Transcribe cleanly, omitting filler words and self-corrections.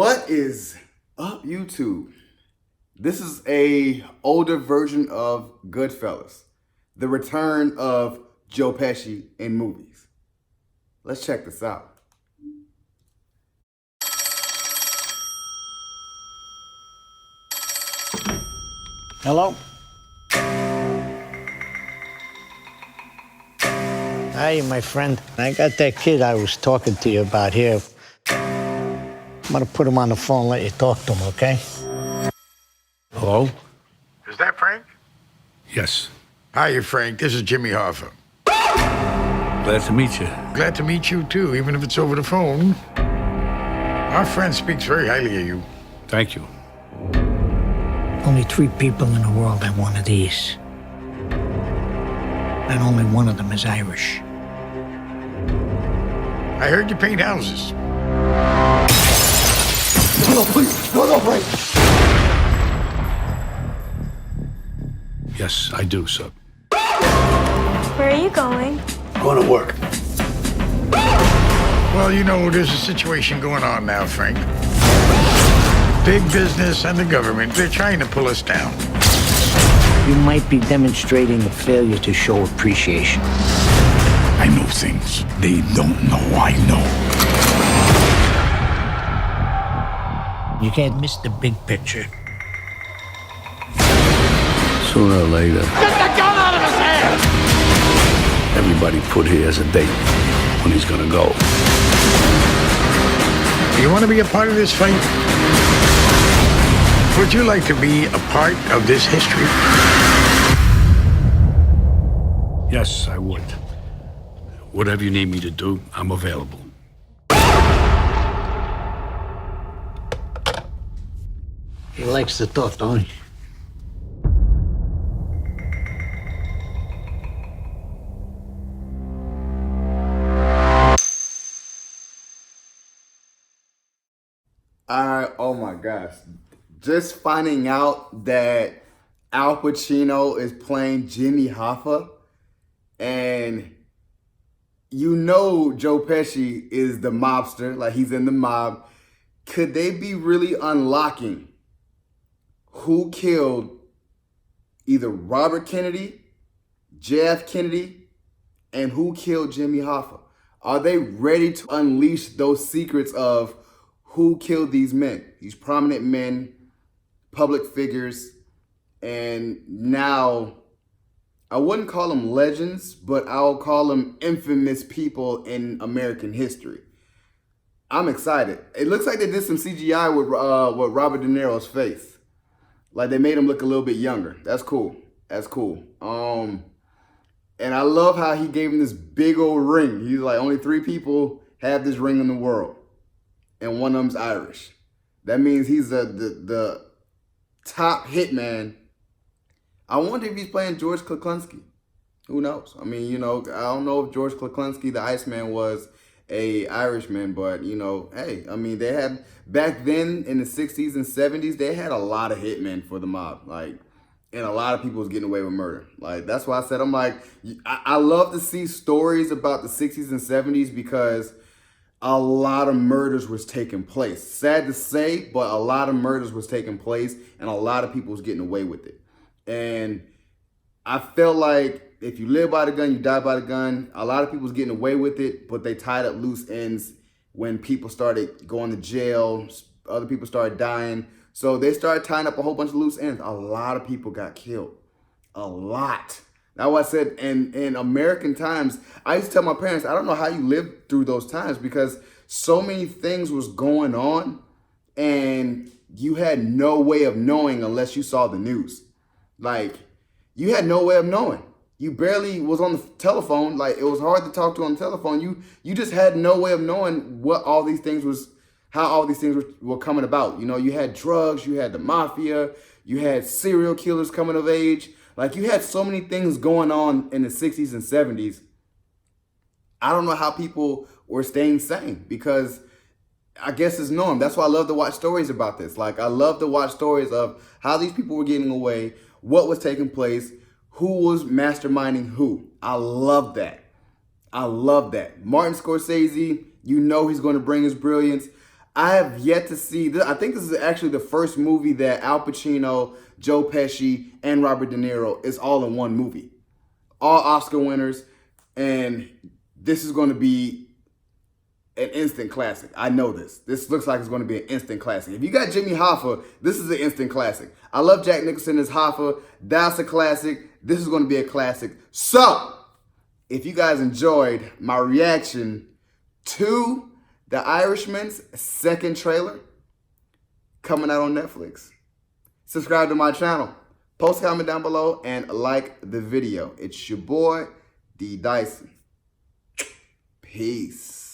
What is up, YouTube? This is a older version of Goodfellas, the return of Joe Pesci in movies. Let's check this out. Hello? Hey, my friend. I got that kid I was talking to you about here. I'm gonna put him on the phone and let you talk to him, okay? Hello? Is that Frank? Yes. Hiya, Frank. This is Jimmy Hoffa. Glad to meet you. Glad to meet you, too, even if it's over the phone. Our friend speaks very highly of you. Thank you. Only 3 people in the world have one of these. And only one of them is Irish. I heard you paint houses. No, please. No, Frank. Yes, I do, sir. Where are you going? Going to work. Well, you know, there's a situation going on now, Frank. Big business and the government, they're trying to pull us down. You might be demonstrating a failure to show appreciation. I know things they don't know I know. You can't miss the big picture. Sooner or later. Get the gun out of his hand! Everybody put here as a date when he's gonna go. Do you want to be a part of this fight? Would you like to be a part of this history? Yes, I would. Whatever you need me to do, I'm available. He likes to talk, don't he? Oh my gosh. Just finding out that Al Pacino is playing Jimmy Hoffa, and you know Joe Pesci is the mobster, like he's in the mob. Could they be really unlocking who killed either Robert Kennedy, JF Kennedy, and who killed Jimmy Hoffa? Are they ready to unleash those secrets of who killed these men, these prominent men, public figures? And now, I wouldn't call them legends, but I'll call them infamous people in American history. I'm excited. It looks like they did some CGI with Robert De Niro's face. Like they made him look a little bit younger. That's cool. That's cool. And I love how he gave him this big old ring. He's like, only 3 people have this ring in the world, and one of them's Irish. That means he's the top hitman. I wonder if he's playing George Kluklinski. Who knows? I mean, you know, I don't know if George Kluklinski, the Iceman, was a Irishman, but you know, hey, I mean, they had back then in the 60s and 70s, they had a lot of hitmen for the mob, like, and a lot of people was getting away with murder. Like, that's why I said, I'm like, I love to see stories about the 60s and 70s because a lot of murders was taking place. Sad to say, but a lot of murders was taking place and a lot of people was getting away with it. And I felt like if you live by the gun, you die by the gun. A lot of people was getting away with it, but they tied up loose ends when people started going to jail. Other people started dying. So they started tying up a whole bunch of loose ends. A lot of people got killed. A lot. That's why I said in American times, I used to tell my parents, I don't know how you lived through those times because so many things was going on and you had no way of knowing unless you saw the news. Like, you had no way of knowing. You barely was on the telephone. Like, it was hard to talk to on the telephone. You just had no way of knowing what all these things was, how all these things were coming about. You know, you had drugs, you had the mafia, you had serial killers coming of age. Like, you had so many things going on in the 60s and 70s. I don't know how people were staying sane because I guess it's norm. That's why I love to watch stories about this. Like, I love to watch stories of how these people were getting away, what was taking place, who was masterminding who. I love that. I love that. Martin Scorsese, you know he's going to bring his brilliance. I have yet to see this. I think this is actually the first movie that Al Pacino, Joe Pesci, and Robert De Niro is all in one movie. All Oscar winners, and this is going to be an instant classic. I know this. This looks like it's going to be an instant classic. If you got Jimmy Hoffa, this is an instant classic. I love Jack Nicholson as Hoffa. That's a classic. This is going to be a classic. So, if you guys enjoyed my reaction to The Irishman's second trailer coming out on Netflix, subscribe to my channel. Post a comment down below and like the video. It's your boy, D Dyson. Peace.